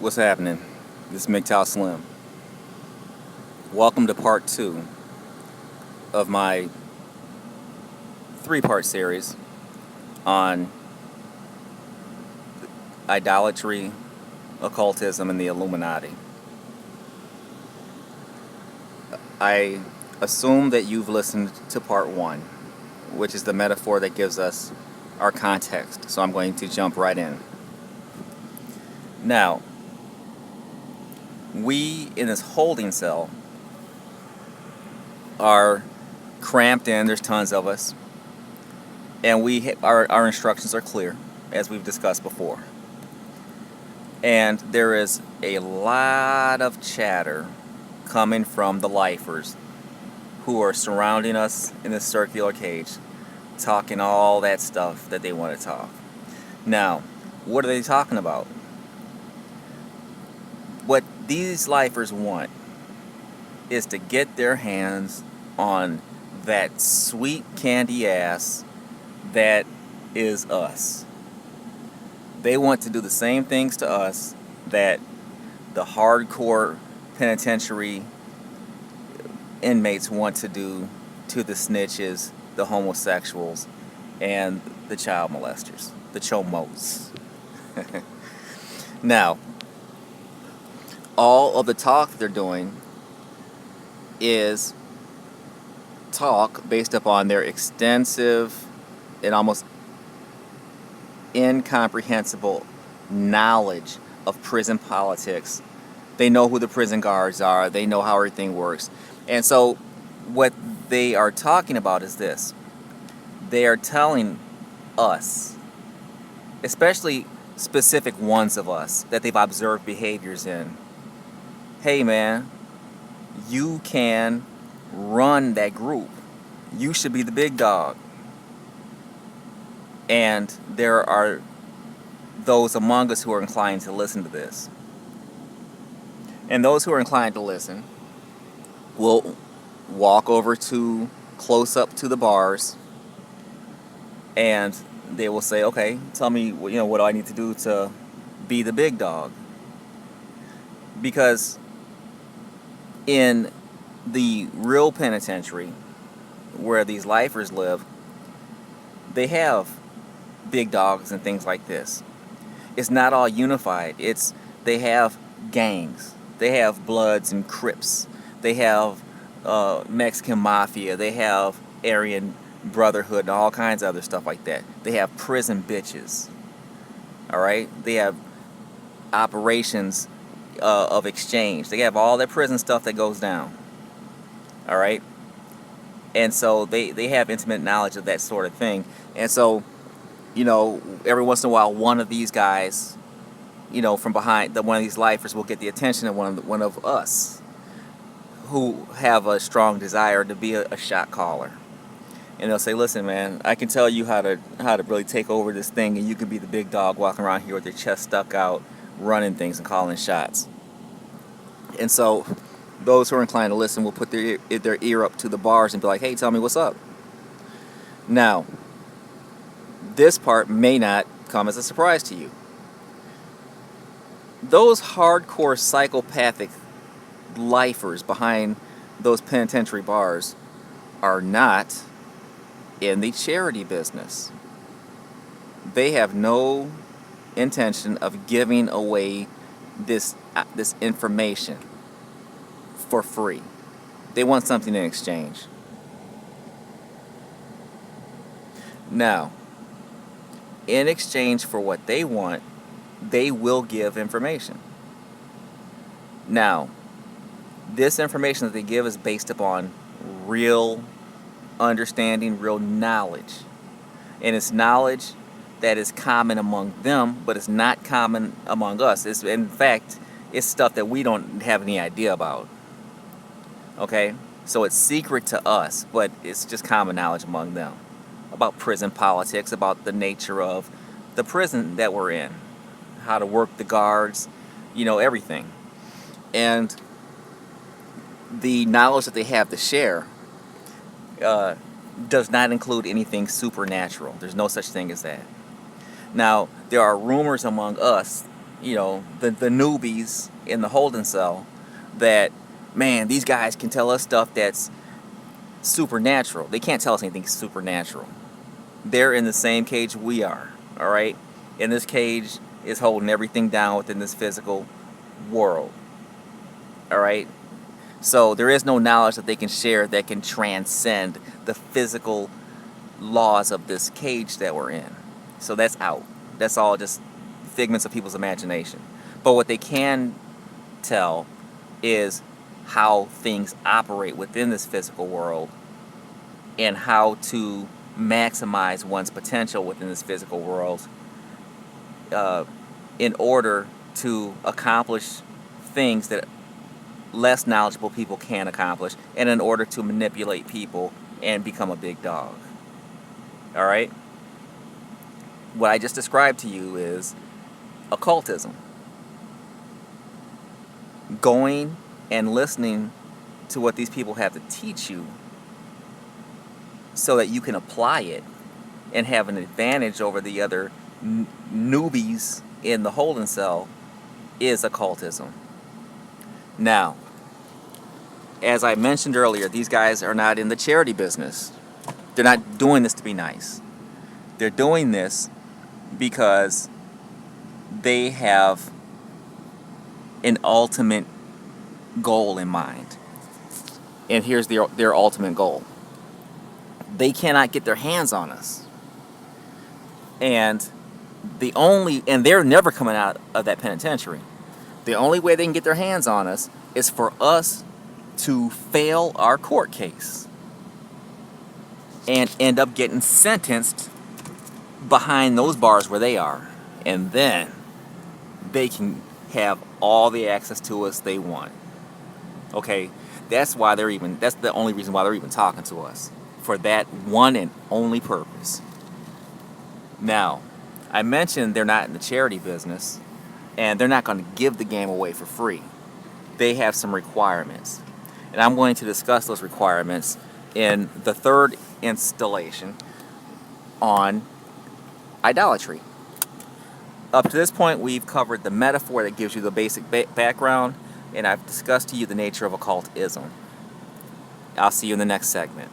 What's happening? This is MGTOW Slim. Welcome to part 2 of my 3-part series on idolatry, occultism, and the Illuminati. I assume that you've listened to part 1, which is the metaphor that gives us our context, so I'm going to jump right in. Now, we in this holding cell are cramped in. There's tons of us, and our instructions are clear, as we've discussed before. And there is a lot of chatter coming from the lifers who are surrounding us in this circular cage, talking all that stuff that they want to talk. Now, what are they talking about? What these lifers want is to get their hands on that sweet candy ass that is us. They want to do the same things to us that the hardcore penitentiary inmates want to do to the snitches, the homosexuals, and the child molesters, the chomos. Now, all of the talk that they're doing is talk based upon their extensive and almost incomprehensible knowledge of prison politics. They know who the prison guards are. They know how everything works. And so what they are talking about is this. They are telling us, especially specific ones of us that they've observed behaviors in, hey man, you can run that group. You should be the big dog. And there are those among us who are inclined to listen to this. And those who are inclined to listen will walk over to close up to the bars, and they will say, okay, tell me, what do I need to do to be the big dog? Because in the real penitentiary where these lifers live, they have big dogs and things like this. It's not all unified. They have gangs. They have Bloods and Crips. They have Mexican Mafia. They have Aryan Brotherhood and all kinds of other stuff like that. They have prison bitches. All right? They have operations of exchange. They have all that prison stuff that goes down. All right? And so they have intimate knowledge of that sort of thing. And so, every once in a while, one of these guys, from behind, one of these lifers will get the attention of one of us who have a strong desire to be a shot caller. And they'll say, listen, man, I can tell you how to really take over this thing, and you can be the big dog walking around here with your chest stuck out, running things and calling shots. And so those who are inclined to listen will put their ear up to the bars and be like, hey, tell me what's up. Now, this part may not come as a surprise to you. Those hardcore psychopathic lifers behind those penitentiary bars are not in the charity business. They have no intention of giving away this information for free. They want something in exchange. Now, in exchange for what they want, they will give information. Now, this information that they give is based upon real understanding, real knowledge. And it's knowledge that is common among them, but it's not common among us. In fact, it's stuff that we don't have any idea about. Okay? So it's secret to us, but it's just common knowledge among them. About prison politics, about the nature of the prison that we're in, how to work the guards, everything. And the knowledge that they have to share does not include anything supernatural. There's no such thing as that. Now, there are rumors among us the newbies in the holding cell that, man, these guys can tell us stuff that's supernatural. They can't tell us anything supernatural. They're in the same cage we are, all right? And this cage is holding everything down within this physical world, all right? So there is no knowledge that they can share that can transcend the physical laws of this cage that we're in. So that's out. That's all just figments of people's imagination. But what they can tell is how things operate within this physical world and how to maximize one's potential within this physical world in order to accomplish things that less knowledgeable people can accomplish, and in order to manipulate people and become a big dog. All right? What I just described to you is occultism. Going and listening to what these people have to teach you so that you can apply it and have an advantage over the other newbies in the holding cell is occultism. Now, as I mentioned earlier, these guys are not in the charity business. They're not doing this to be nice. They're doing this because they have an ultimate goal in mind. And here's their ultimate goal. They cannot get their hands on us. And they're never coming out of that penitentiary. The only way they can get their hands on us is for us to fail our court case and end up getting sentenced behind those bars where they are. And then they can have all the access to us they want. Okay, that's the only reason why they're even talking to us, for that one and only purpose. Now, I mentioned they're not in the charity business, and they're not going to give the game away for free. They have some requirements, and I'm going to discuss those requirements in the third installation on idolatry. Up to this point, we've covered the metaphor that gives you the basic background, and I've discussed to you the nature of occultism. I'll see you in the next segment.